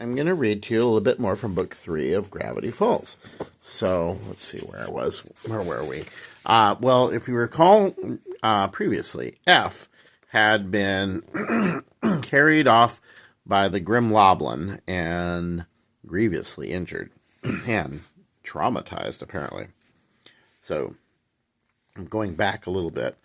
I'm going to read to you a little bit more from Book 3 of Gravity Falls. So, let's see where I was. Where were we? Well, if you recall, previously, F had been carried off by the Grim Loblin and grievously injured and traumatized, apparently. So, I'm going back a little bit.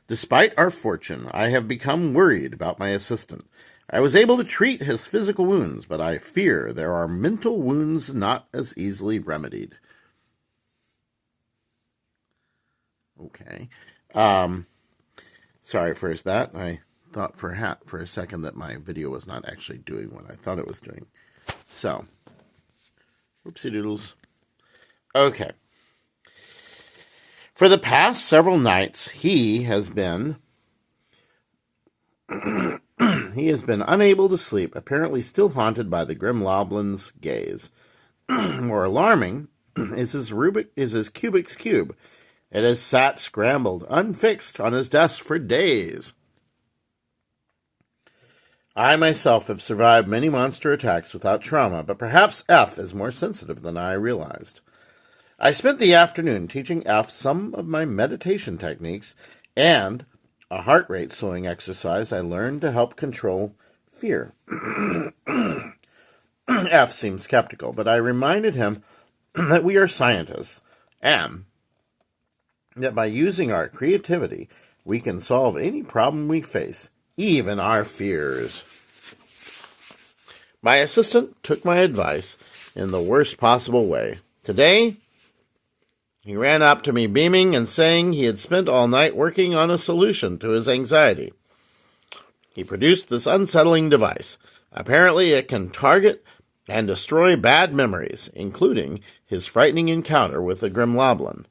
Despite our fortune, I have become worried about my assistant. I was able to treat his physical wounds, but I fear there are mental wounds not as easily remedied. Okay. Sorry for that. I thought for a second that my video was not actually doing what I thought it was doing. So, whoopsie doodles. Okay. For the past several nights, he has been unable to sleep, apparently still haunted by the Grim Loblin's gaze. More alarming is his Kubik's cube. It has sat scrambled, unfixed on his desk for days. I myself have survived many monster attacks without trauma, but perhaps F is more sensitive than I realized. I spent the afternoon teaching F some of my meditation techniques and a heart rate slowing exercise I learned to help control fear. F seemed skeptical, but I reminded him that we are scientists and that by using our creativity, we can solve any problem we face, even our fears. My assistant took my advice in the worst possible way. Today, he ran up to me beaming and saying he had spent all night working on a solution to his anxiety. He produced this unsettling device. Apparently it can target and destroy bad memories, including his frightening encounter with the Grim Loblin.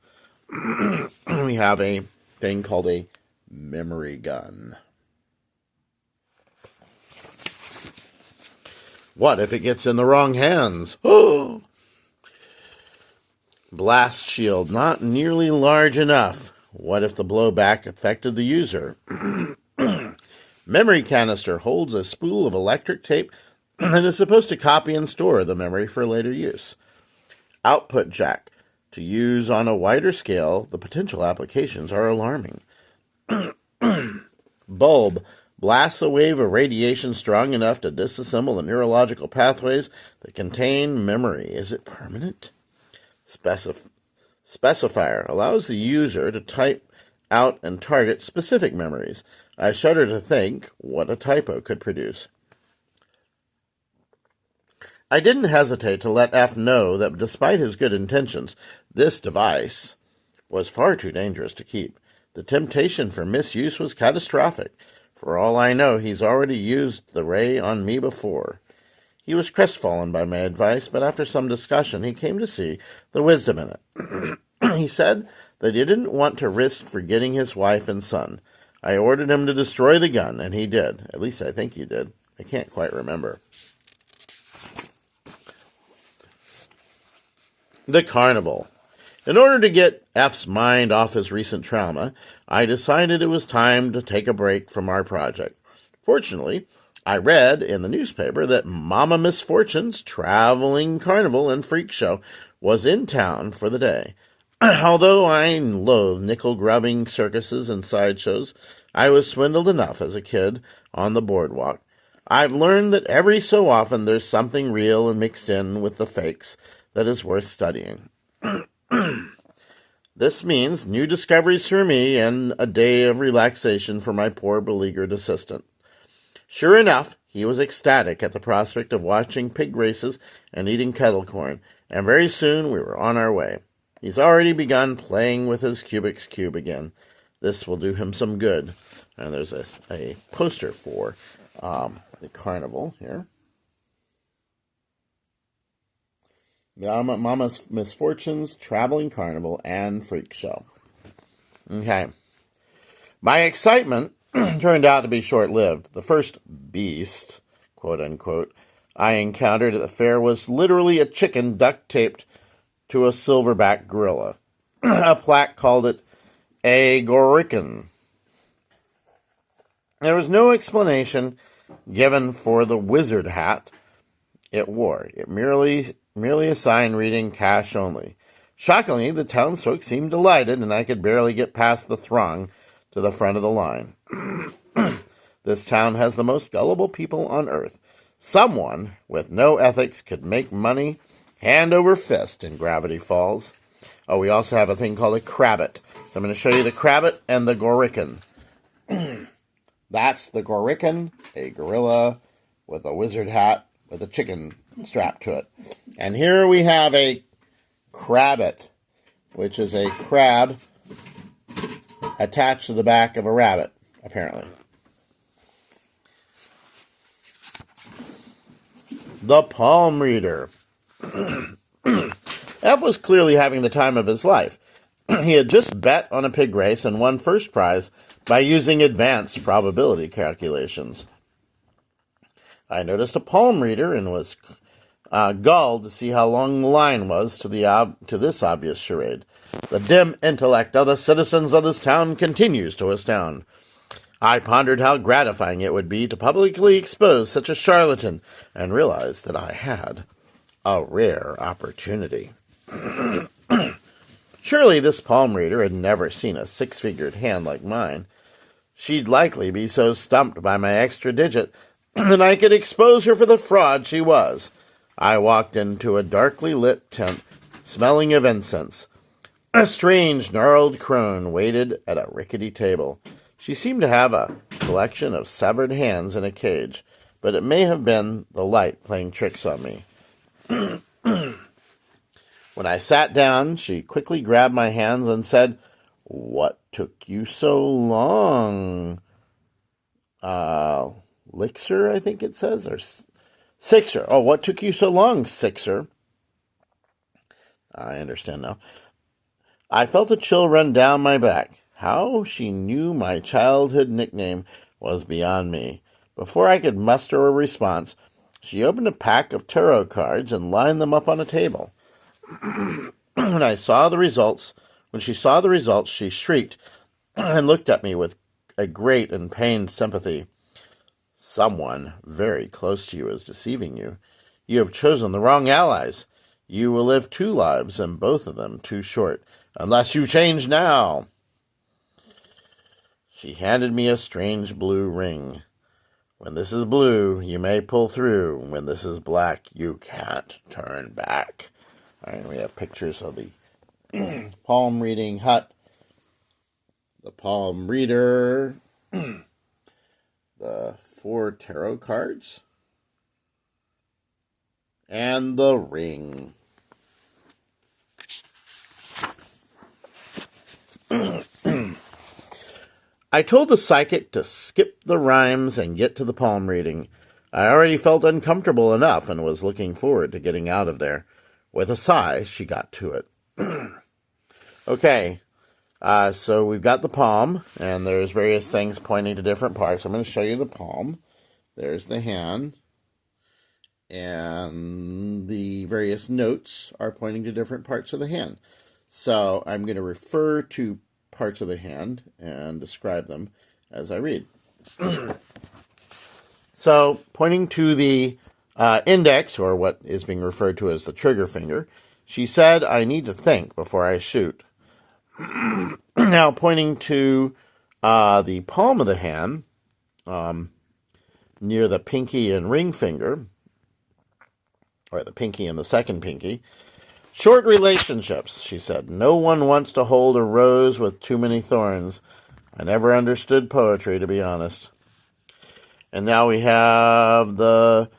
We have a thing called a memory gun. What if it gets in the wrong hands? Oh! Blast shield not nearly large enough. What if the blowback affected the user? Memory canister holds a spool of electric tape and is supposed to copy and store the memory for later use. Output jack. To use on a wider scale, the potential applications are alarming. Bulb blasts a wave of radiation strong enough to disassemble the neurological pathways that contain memory. Is it permanent? Specifier allows the user to type out and target specific memories. I shudder to think what a typo could produce. I didn't hesitate to let F know that despite his good intentions, this device was far too dangerous to keep. The temptation for misuse was catastrophic. For all I know, he's already used the ray on me before. He was crestfallen by my advice, but after some discussion, he came to see the wisdom in it. He said that he didn't want to risk forgetting his wife and son. I ordered him to destroy the gun, and he did. At least I think he did. I can't quite remember. The carnival. In order to get F's mind off his recent trauma, I decided it was time to take a break from our project. Fortunately, I read in the newspaper that Mama Misfortune's traveling carnival and freak show was in town for the day. Although I loathe nickel-grubbing circuses and sideshows, I was swindled enough as a kid on the boardwalk. I've learned that every so often there's something real and mixed in with the fakes that is worth studying. This means new discoveries for me and a day of relaxation for my poor beleaguered assistant. Sure enough, he was ecstatic at the prospect of watching pig races and eating kettle corn, and very soon we were on our way. He's already begun playing with his Kubik's cube again. This will do him some good. And there's a poster for the carnival here. Mama's Misfortune's Traveling Carnival and Freak Show. Okay. My excitement turned out to be short-lived. The first beast, quote-unquote, I encountered at the fair was literally a chicken duct-taped to a silverback gorilla. A plaque called it a gorican. There was no explanation given for the wizard hat it wore. It merely a sign reading cash only. Shockingly, the townsfolk seemed delighted, and I could barely get past the throng to the front of the line. This town has the most gullible people on earth. Someone with no ethics could make money hand over fist in Gravity Falls. Oh, we also have a thing called a crabbit. So I'm going to show you the crabbit and the gorican. That's the gorican, a gorilla with a wizard hat with a chicken strapped to it. And here we have a crabbit, which is a crab attached to the back of a rabbit, apparently. The palm reader. F was clearly having the time of his life. He had just bet on a pig race and won first prize by using advanced probability calculations. I noticed a palm reader and was galled to see how long the line was to this obvious charade. The dim intellect of the citizens of this town continues to astound. I pondered how gratifying it would be to publicly expose such a charlatan and realized that I had a rare opportunity. Surely this palm reader had never seen a six-figured hand like mine. She'd likely be so stumped by my extra digit that I could expose her for the fraud she was. I walked into a darkly lit tent, smelling of incense. A strange, gnarled crone waited at a rickety table. She seemed to have a collection of severed hands in a cage, but it may have been the light playing tricks on me. When I sat down, she quickly grabbed my hands and said, "What took you so long?" Lixer, I think it says, or Sixer. Oh, what took you so long, Sixer? I understand now. I felt a chill run down my back. How she knew my childhood nickname was beyond me. Before I could muster a response, she opened a pack of tarot cards and lined them up on a table. When she saw the results, she shrieked and looked at me with a great and pained sympathy. Someone very close to you is deceiving you. You have chosen the wrong allies. You will live 2 lives, and both of them too short, unless you change now. She handed me a strange blue ring. When this is blue, you may pull through. When this is black, you can't turn back. All right, we have pictures of the palm reading hut, the palm reader, the 4 tarot cards, and the ring. I told the psychic to skip the rhymes and get to the palm reading. I already felt uncomfortable enough and was looking forward to getting out of there. With a sigh, she got to it. Okay, so we've got the palm, and there's various things pointing to different parts. I'm going to show you the palm. There's the hand, and the various notes are pointing to different parts of the hand. So I'm going to refer to parts of the hand and describe them as I read. So, pointing to the index, or what is being referred to as the trigger finger, she said, "I need to think before I shoot." Now, pointing to the palm of the hand, near the pinky and ring finger, or the pinky and the second pinky, "Short relationships," she said. "No one wants to hold a rose with too many thorns. I never understood poetry, to be honest." And now we have the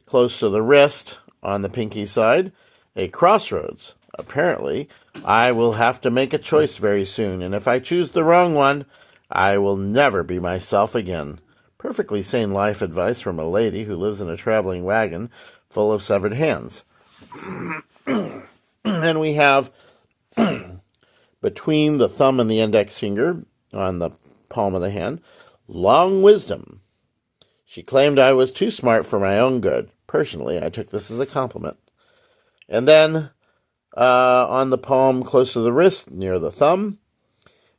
close to the wrist on the pinky side, a crossroads. Apparently, I will have to make a choice very soon, and if I choose the wrong one, I will never be myself again. Perfectly sane life advice from a lady who lives in a traveling wagon full of severed hands. Then we have between the thumb and the index finger on the palm of the hand, "Long wisdom." She claimed I was too smart for my own good. Personally, I took this as a compliment. And then on the palm close to the wrist, near the thumb,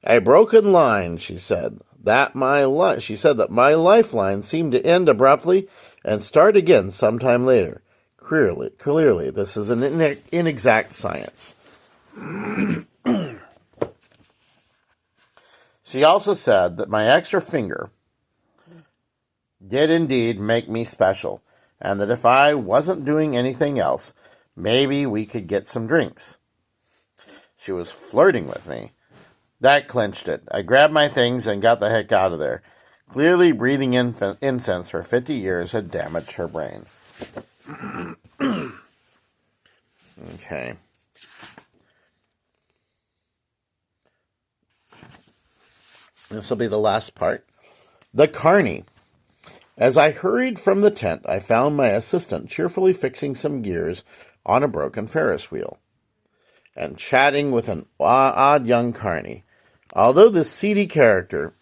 "A broken line," she said. She said that my lifeline seemed to end abruptly and start again sometime later. Clearly, this is an inexact science. She also said that my extra finger did indeed make me special, and that if I wasn't doing anything else, maybe we could get some drinks. She was flirting with me. That clinched it. I grabbed my things and got the heck out of there. Clearly, breathing incense for 50 years had damaged her brain. Okay. This will be the last part. The carny. As I hurried from the tent, I found my assistant cheerfully fixing some gears on a broken Ferris wheel and chatting with an odd young carny. Although this seedy character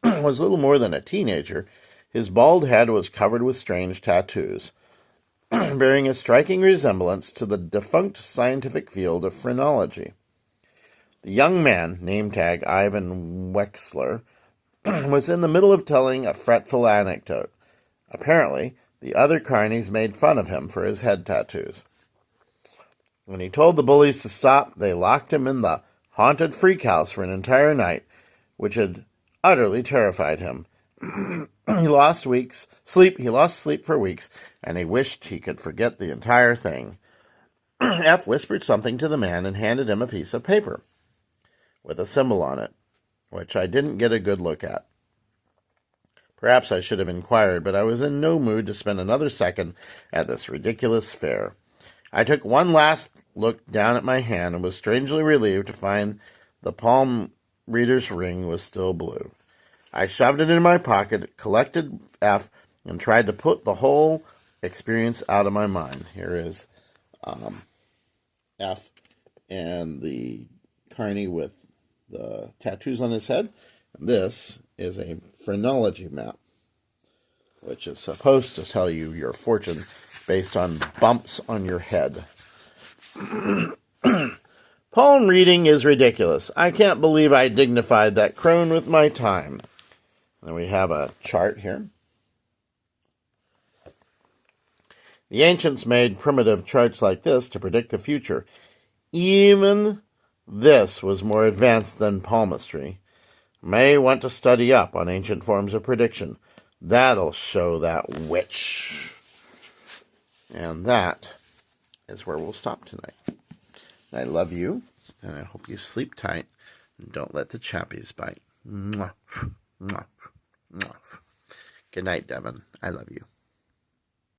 was little more than a teenager, his bald head was covered with strange tattoos, bearing a striking resemblance to the defunct scientific field of phrenology. The young man, name tag Ivan Wexler, was in the middle of telling a fretful anecdote. Apparently, the other carnies made fun of him for his head tattoos. When he told the bullies to stop, they locked him in the haunted freak house for an entire night, which had utterly terrified him. He lost sleep for weeks, and he wished he could forget the entire thing. F whispered something to the man and handed him a piece of paper with a symbol on it, which I didn't get a good look at. Perhaps I should have inquired, but I was in no mood to spend another second at this ridiculous fair. I took one last look down at my hand and was strangely relieved to find the palm reader's ring was still blue. I shoved it in my pocket, collected F, and tried to put the whole experience out of my mind. Here is F and the carny with the tattoos on his head. And this is a phrenology map, which is supposed to tell you your fortune based on bumps on your head. Palm reading is ridiculous. I can't believe I dignified that crone with my time. Then we have a chart here. The ancients made primitive charts like this to predict the future. Even this was more advanced than palmistry. May want to study up on ancient forms of prediction. That'll show that witch. And that is where we'll stop tonight. I love you, and I hope you sleep tight, and don't let the chappies bite. Mwah. Mwah. Mwah. Good night, Devin. I love you.